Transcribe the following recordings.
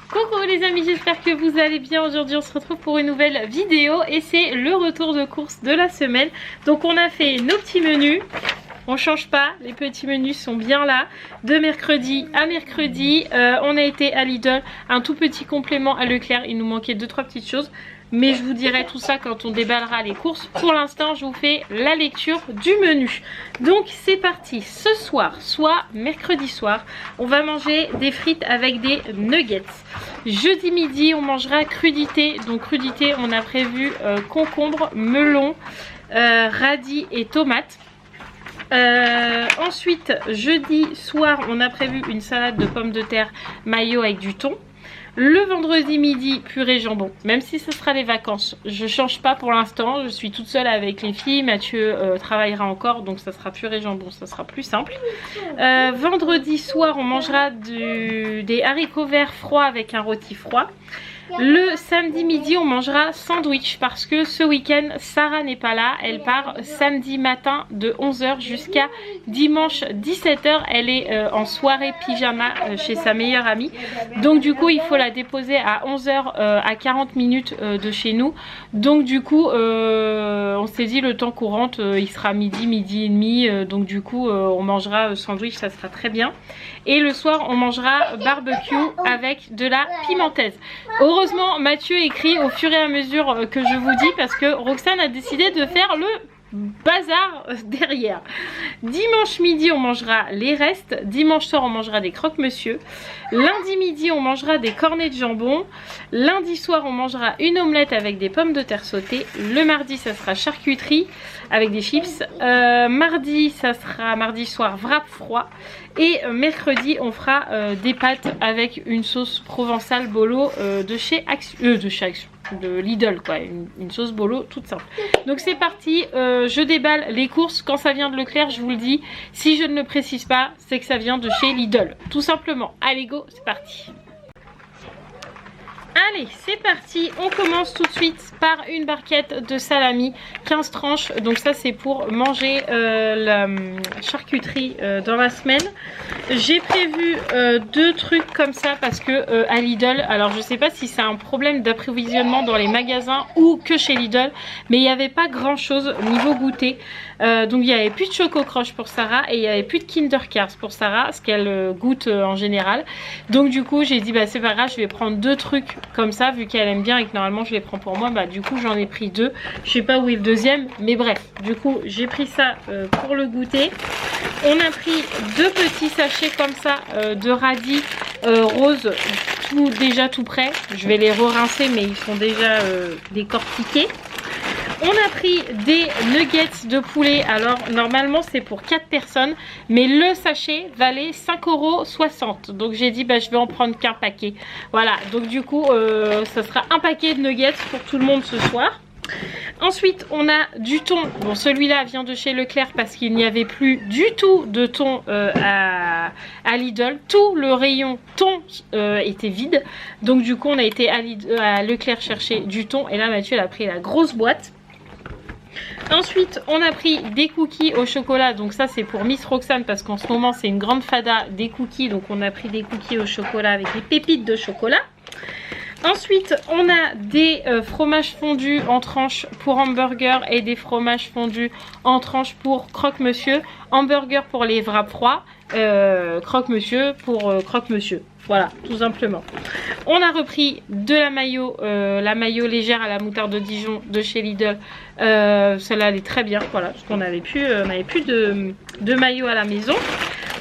Coucou les amis, j'espère que vous allez bien. Aujourd'hui on se retrouve pour une nouvelle vidéo et c'est le retour de course de la semaine. Donc on a fait nos petits menus, on change pas, les petits menus sont bien là. De mercredi à mercredi, on a été à Lidl, un tout petit complément à Leclerc, il nous manquait 2-3 petites choses. Mais je vous dirai tout ça quand on déballera les courses. Pour l'instant, je vous fais la lecture du menu. Donc c'est parti. Ce soir, soit mercredi soir, on va manger des frites avec des nuggets. Jeudi midi, on mangera crudité. Donc crudité, on a prévu concombre, melon, radis et tomates. Ensuite, jeudi soir, on a prévu une salade de pommes de terre mayo avec du thon. Le vendredi midi, purée jambon. Même si ce sera les vacances, je change pas pour l'instant. Je suis toute seule avec les filles. Mathieu travaillera encore, donc ça sera purée jambon, ça sera plus simple. Vendredi soir, on mangera des haricots verts froids avec un rôti froid. Le samedi midi, on mangera sandwich parce que ce week-end, Sarah n'est pas là. Elle part samedi matin de 11 h jusqu'à dimanche 17 h. Elle est en soirée pyjama chez sa meilleure amie. Donc du coup, il faut la déposer à 11 h à 40 minutes de chez nous. Donc du coup, on s'est dit le temps qu'on rentre, il sera midi, midi et demi. Donc du coup, on mangera sandwich, ça sera très bien. Et le soir, on mangera barbecue avec de la pimentaise. Heureusement, Mathieu écrit au fur et à mesure que je vous dis parce que Roxane a décidé de faire le bazar derrière. Dimanche midi, on mangera les restes. Dimanche soir, on mangera des croque-monsieur. Lundi midi, on mangera des cornets de jambon. Lundi soir, on mangera une omelette avec des pommes de terre sautées. Le mardi, ça sera charcuterie avec des chips. Mardi, ça sera mardi soir wrap froid. Et mercredi, on fera des pâtes avec une sauce provençale bolo de chez Action, de Lidl quoi, une sauce bolo toute simple. Donc c'est parti, je déballe les courses. Quand ça vient de Leclerc, je vous le dis, si je ne le précise pas, c'est que ça vient de chez Lidl, tout simplement. Allez go, c'est parti. Allez, c'est parti, on commence tout de suite par une barquette de salami, 15 tranches, donc ça c'est pour manger la charcuterie dans la semaine. J'ai prévu deux trucs comme ça parce que à Lidl, alors je sais pas si c'est un problème d'approvisionnement dans les magasins ou que chez Lidl, mais il n'y avait pas grand chose niveau goûter. Donc il n'y avait plus de Choco Croche pour Sarah et il n'y avait plus de Kinder Cars pour Sarah, ce qu'elle goûte en général. Donc du coup j'ai dit bah c'est pas grave, je vais prendre deux trucs comme ça vu qu'elle aime bien et que normalement je les prends pour moi. Bah du coup j'en ai pris deux, je sais pas où est le deuxième, mais bref, du coup j'ai pris ça pour le goûter. On a pris deux petits sachets comme ça de radis rose, déjà tout prêt. Je vais les re-rincer mais ils sont déjà décortiqués. On a pris des nuggets de poulet. Alors normalement c'est pour 4 personnes, mais le sachet valait 5,60 €. Donc j'ai dit bah je vais en prendre qu'un paquet. Voilà, donc du coup ça sera un paquet de nuggets pour tout le monde ce soir. Ensuite on a du thon. Bon celui-là vient de chez Leclerc parce qu'il n'y avait plus du tout de thon à Lidl. Tout le rayon thon était vide. Donc du coup on a été à Leclerc chercher du thon. Et là Mathieu elle a pris la grosse boîte. Ensuite on a pris des cookies au chocolat, donc ça c'est pour Miss Roxane parce qu'en ce moment c'est une grande fada des cookies, donc on a pris des cookies au chocolat avec des pépites de chocolat. Ensuite on a des fromages fondus en tranches pour hamburger et des fromages fondus en tranches pour croque-monsieur. Hamburger pour les wraps froids, croque-monsieur pour croque-monsieur. Voilà, tout simplement. On a repris de la mayo légère à la moutarde de Dijon de chez Lidl. Celle-là, elle est très bien. Voilà, parce qu'on n'avait plus de mayo à la maison.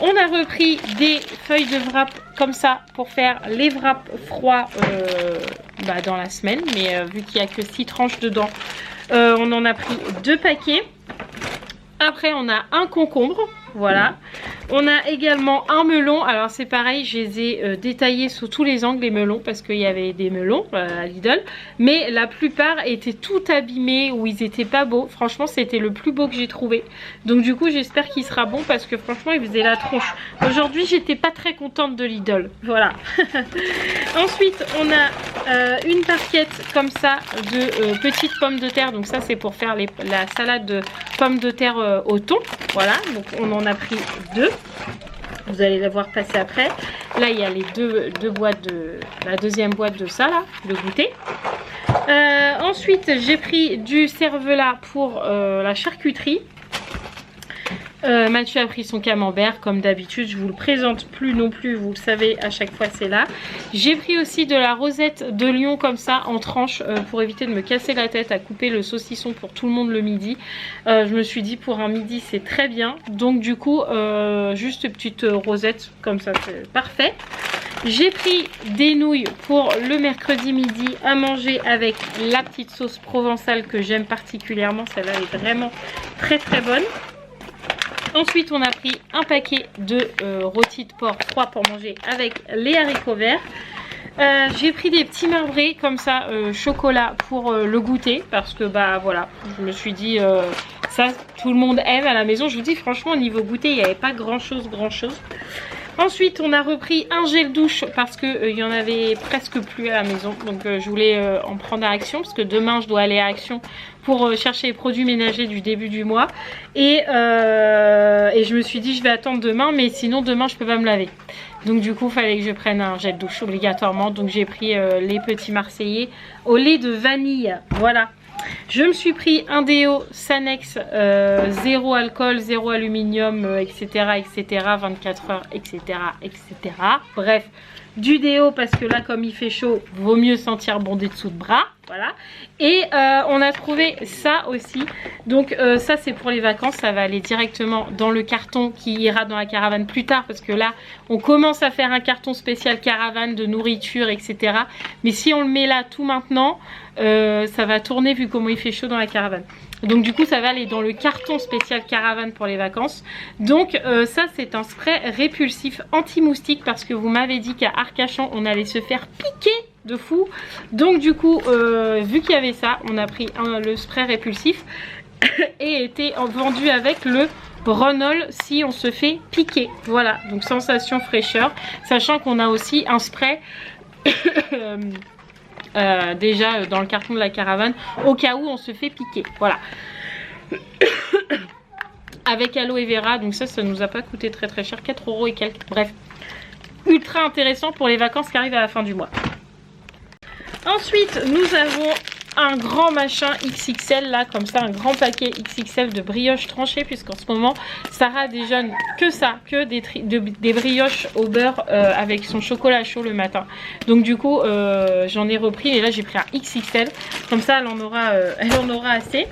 On a repris des feuilles de wrap comme ça pour faire les wraps froids dans la semaine. Mais vu qu'il n'y a que 6 tranches dedans, on en a pris 2 paquets. Après, on a un concombre. Voilà. On a également un melon. Alors c'est pareil, je les ai détaillés sous tous les angles les melons parce qu'il y avait des melons à Lidl. Mais la plupart étaient tout abîmés ou ils étaient pas beaux. Franchement c'était le plus beau que j'ai trouvé. Donc du coup j'espère qu'il sera bon parce que franchement il faisait la tronche. Aujourd'hui j'étais pas très contente de Lidl. Voilà. Ensuite on a une barquette comme ça de petites pommes de terre. Donc ça c'est pour faire la salade de pommes de terre au thon. Voilà, donc on en a pris 2. Vous allez la voir passer après. Là, il y a les deux boîtes de la deuxième boîte de ça là, de goûter. Ensuite, j'ai pris du cervelas pour la charcuterie. Mathieu a pris son camembert comme d'habitude, je vous le présente plus non plus, vous le savez, à chaque fois c'est là. J'ai pris aussi de la rosette de Lyon comme ça en tranches pour éviter de me casser la tête à couper le saucisson pour tout le monde le midi. Je me suis dit pour un midi c'est très bien, donc du coup juste une petite rosette comme ça, c'est parfait. J'ai pris des nouilles pour le mercredi midi à manger avec la petite sauce provençale que j'aime particulièrement, celle-là est vraiment très très bonne. Ensuite, on a pris un paquet de rôtis de porc froid pour manger avec les haricots verts. J'ai pris des petits marbrés comme ça, chocolat pour le goûter. Parce que bah voilà, je me suis dit ça tout le monde aime à la maison. Je vous dis franchement au niveau goûter, il n'y avait pas grand chose. Ensuite, on a repris un gel douche parce qu'il y en avait presque plus à la maison. Donc je voulais en prendre à Action parce que demain je dois aller à Action pour chercher les produits ménagers du début du mois. Et je me suis dit je vais attendre demain, mais sinon demain je peux pas me laver. Donc du coup il fallait que je prenne un gel douche obligatoirement. Donc j'ai pris les petits Marseillais au lait de vanille. Voilà. Je me suis pris un déo Sanex 0 alcool, 0 aluminium, etc. 24 heures, etc. Bref, du déo parce que là comme il fait chaud, vaut mieux sentir bon des dessous de bras. Voilà. Et on a trouvé ça aussi. Donc ça c'est pour les vacances. Ça va aller directement dans le carton qui ira dans la caravane plus tard. Parce que là on commence à faire un carton spécial caravane de nourriture, etc. Mais si on le met là tout maintenant, ça va tourner vu comment il fait chaud dans la caravane. Donc du coup ça va aller dans le carton spécial caravane pour les vacances. Donc ça c'est un spray répulsif anti-moustique. Parce que vous m'avez dit qu'à Arcachon on allait se faire piquer de fou. Donc du coup vu qu'il y avait ça, on a pris le spray répulsif et était vendu avec le Ronol si on se fait piquer. Voilà, donc sensation fraîcheur, sachant qu'on a aussi un spray déjà dans le carton de la caravane au cas où on se fait piquer. Voilà. Avec aloe vera, donc ça nous a pas coûté très cher, 4 € et quelques. Bref, ultra intéressant pour les vacances qui arrivent à la fin du mois. Ensuite, nous avons un grand machin XXL là, comme ça, un grand paquet XXL de brioches tranchées, puisqu'en ce moment, Sarah déjeune que ça, que des brioches au beurre avec son chocolat chaud le matin. Donc du coup, j'en ai repris, et là j'ai pris un XXL, comme ça elle en aura assez.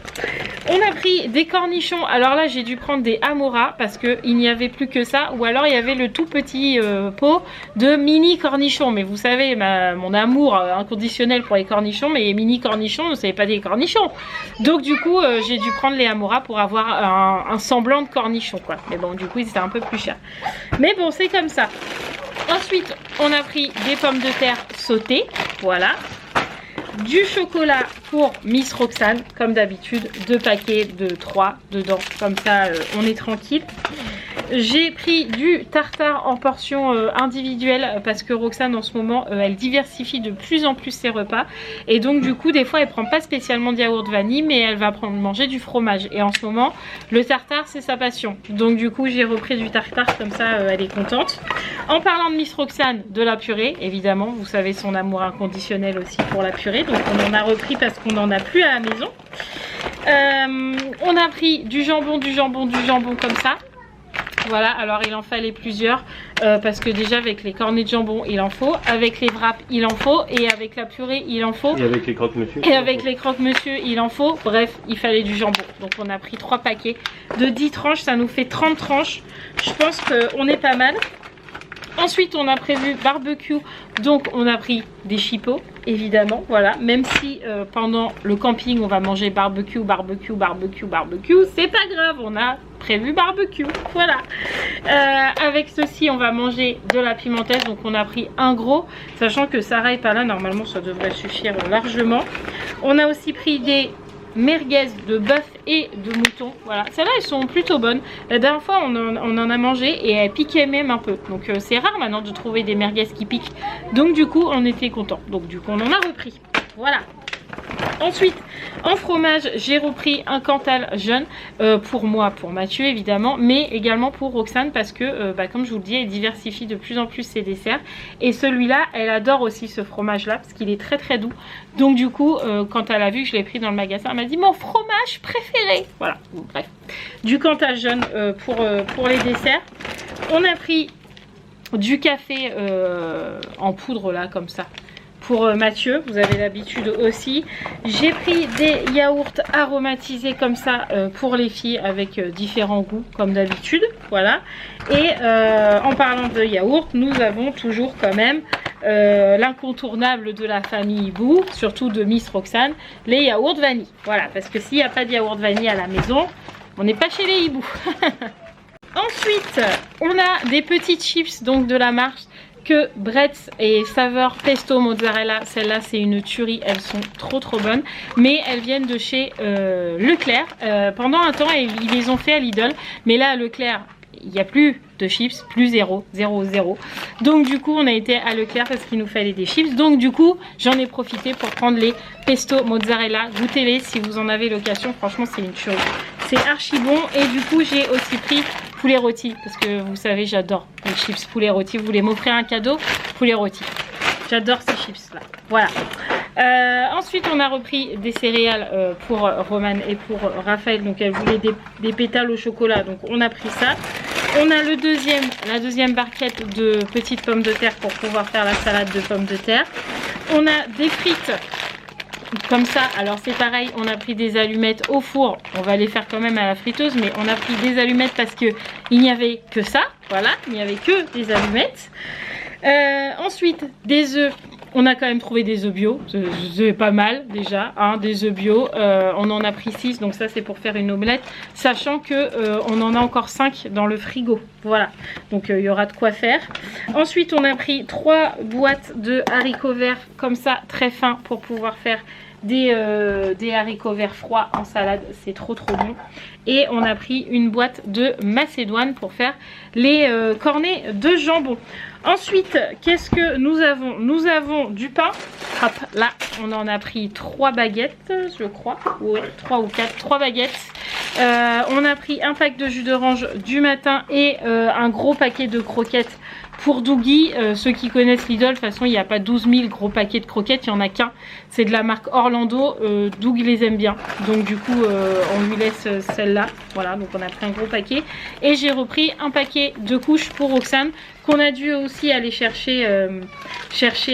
On a pris des cornichons, alors là j'ai dû prendre des Amora, parce qu'il n'y avait plus que ça, ou alors il y avait le tout petit pot de mini cornichons, mais vous savez, mon amour inconditionnel pour les cornichons, mais les mini cornichons, ne savez pas des cornichons. Donc du coup j'ai dû prendre les Amora pour avoir un semblant de cornichon quoi. Mais bon du coup c'était un peu plus cher. Mais bon c'est comme ça. Ensuite on a pris des pommes de terre sautées. Voilà. Du chocolat pour Miss Roxane. Comme d'habitude 2 paquets de 3 dedans. Comme ça on est tranquille. J'ai pris du tartare en portion individuelle parce que Roxane en ce moment elle diversifie de plus en plus ses repas et donc du coup des fois elle prend pas spécialement de yaourt vanille mais elle va manger du fromage et en ce moment le tartare c'est sa passion, donc du coup j'ai repris du tartare comme ça elle est contente. En parlant de Miss Roxane, de la purée évidemment, vous savez son amour inconditionnel aussi pour la purée, donc on en a repris parce qu'on n'en a plus à la maison. On a pris du jambon comme ça. Voilà, alors il en fallait plusieurs parce que déjà avec les cornets de jambon il en faut, avec les wraps il en faut, et avec la purée il en faut, et avec les croque-monsieur il en faut. Bref, il fallait du jambon, donc on a pris 3 paquets de 10 tranches, ça nous fait 30 tranches. Je pense qu'on est pas mal. Ensuite on a prévu barbecue, donc on a pris des chipots évidemment, voilà, même si pendant le camping on va manger barbecue, c'est pas grave, on a prévu barbecue, voilà. Avec ceci on va manger de la pimentesse, donc on a pris un gros, sachant que Sarah est pas là, normalement ça devrait suffire largement. On a aussi pris des merguez de bœuf et de mouton, voilà, celles-là elles sont plutôt bonnes. La dernière fois on en a mangé et elles piquaient même un peu, donc c'est rare maintenant de trouver des merguez qui piquent, donc du coup on était content, donc du coup on en a repris, voilà. Ensuite, en fromage, j'ai repris un Cantal jeune pour moi, pour Mathieu évidemment, mais également pour Roxane parce que, comme je vous le dis, elle diversifie de plus en plus ses desserts. Et celui-là, elle adore aussi ce fromage-là parce qu'il est très très doux. Donc du coup, quand elle a vu que je l'ai pris dans le magasin, elle m'a dit mon fromage préféré. Voilà, bref. Du Cantal jeune pour les desserts. On a pris du café en poudre là, comme ça. Pour Mathieu, vous avez l'habitude aussi. J'ai pris des yaourts aromatisés comme ça pour les filles avec différents goûts comme d'habitude. Voilà. Et en parlant de yaourt, nous avons toujours quand même l'incontournable de la famille Hibou, surtout de Miss Roxane, les yaourts vanille. Voilà, parce que s'il n'y a pas de yaourt vanille à la maison, on n'est pas chez les Hibou. Ensuite, on a des petites chips donc de la marque que Bretz et saveur pesto mozzarella. Celles-là c'est une tuerie, elles sont trop bonnes, mais elles viennent de chez Leclerc. Pendant un temps ils les ont fait à Lidl, mais là à Leclerc il n'y a plus de chips, plus 0. Donc du coup on a été à Leclerc parce qu'il nous fallait des chips. Donc du coup j'en ai profité pour prendre les pesto mozzarella. Goûtez-les si vous en avez l'occasion, franchement c'est une tuerie. C'est archi bon. Et du coup j'ai aussi pris poulet rôti parce que vous savez j'adore les chips poulet rôti. Vous voulez m'offrir un cadeau, poulet rôti. J'adore ces chips là. Voilà. Ensuite on a repris des céréales pour Romane et pour Raphaël. Donc elle voulait des pétales au chocolat. Donc on a pris ça. On a la deuxième barquette de petites pommes de terre pour pouvoir faire la salade de pommes de terre. On a des frites comme ça. Alors c'est pareil, on a pris des allumettes au four. On va les faire quand même à la friteuse, mais on a pris des allumettes parce que il n'y avait que ça. Voilà, il n'y avait que des allumettes. Ensuite, des œufs. On a quand même trouvé des œufs bio, c'est pas mal déjà, hein, des œufs bio. On en a pris 6, donc ça c'est pour faire une omelette, sachant que on en a encore 5 dans le frigo. Voilà, donc il y aura de quoi faire. Ensuite, on a pris 3 boîtes de haricots verts comme ça, très fins, pour pouvoir faire des haricots verts froids en salade, c'est trop bon. Et on a pris une boîte de macédoine pour faire les cornets de jambon. Ensuite, qu'est-ce que nous avons? Nous avons du pain. Hop, là, on en a pris 3 baguettes, je crois. Ouais, 3 ou 4, 3 baguettes. On a pris un pack de jus d'orange du matin et un gros paquet de croquettes pour Dougie. Ceux qui connaissent Lidl, de toute façon il n'y a pas 12 000 gros paquets de croquettes, il n'y en a qu'un, c'est de la marque Orlando. Doug les aime bien, donc du coup on lui laisse celle-là. Voilà, donc on a pris un gros paquet. Et j'ai repris un paquet de couches pour Roxane, qu'on a dû aussi aller chercher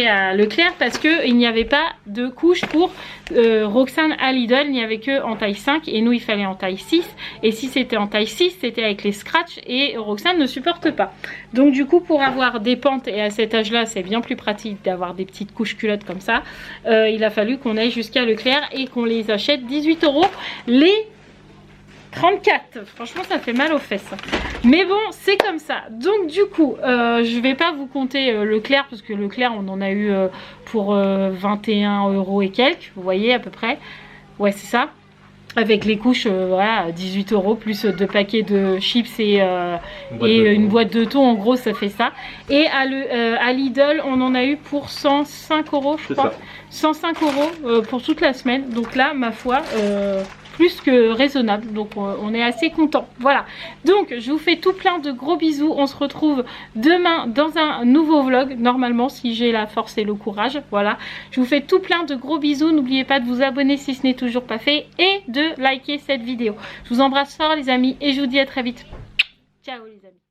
à Leclerc parce qu'il n'y avait pas de couches pour Roxane à Lidl. Il n'y avait que en taille 5 et nous il fallait en taille 6. Et si c'était en taille 6, c'était avec les scratchs et Roxane ne supporte pas. Donc du coup, pour avoir des pentes, et à cet âge là c'est bien plus pratique d'avoir des petites couches culottes comme ça, il a fallu qu'on aille jusqu'à Leclerc et qu'on les achète 18 € les 34. Franchement ça fait mal aux fesses, mais bon c'est comme ça. Donc du coup je vais pas vous compter Leclerc parce que Leclerc on en a eu pour 21 € et quelques, vous voyez à peu près. Ouais c'est ça, avec les couches, voilà, 18 € plus 2 paquets de chips et une boîte de thon, en gros ça fait ça. Et à Lidl on en a eu pour 105 € je crois, 105 € pour toute la semaine. Donc là ma foi plus que raisonnable, donc on est assez content. Voilà, donc je vous fais tout plein de gros bisous. On se retrouve demain dans un nouveau vlog, normalement si j'ai la force et le courage. Voilà, je vous fais tout plein de gros bisous. N'oubliez pas de vous abonner si ce n'est toujours pas fait et de liker cette vidéo. Je vous embrasse fort les amis et je vous dis à très vite. Ciao les amis.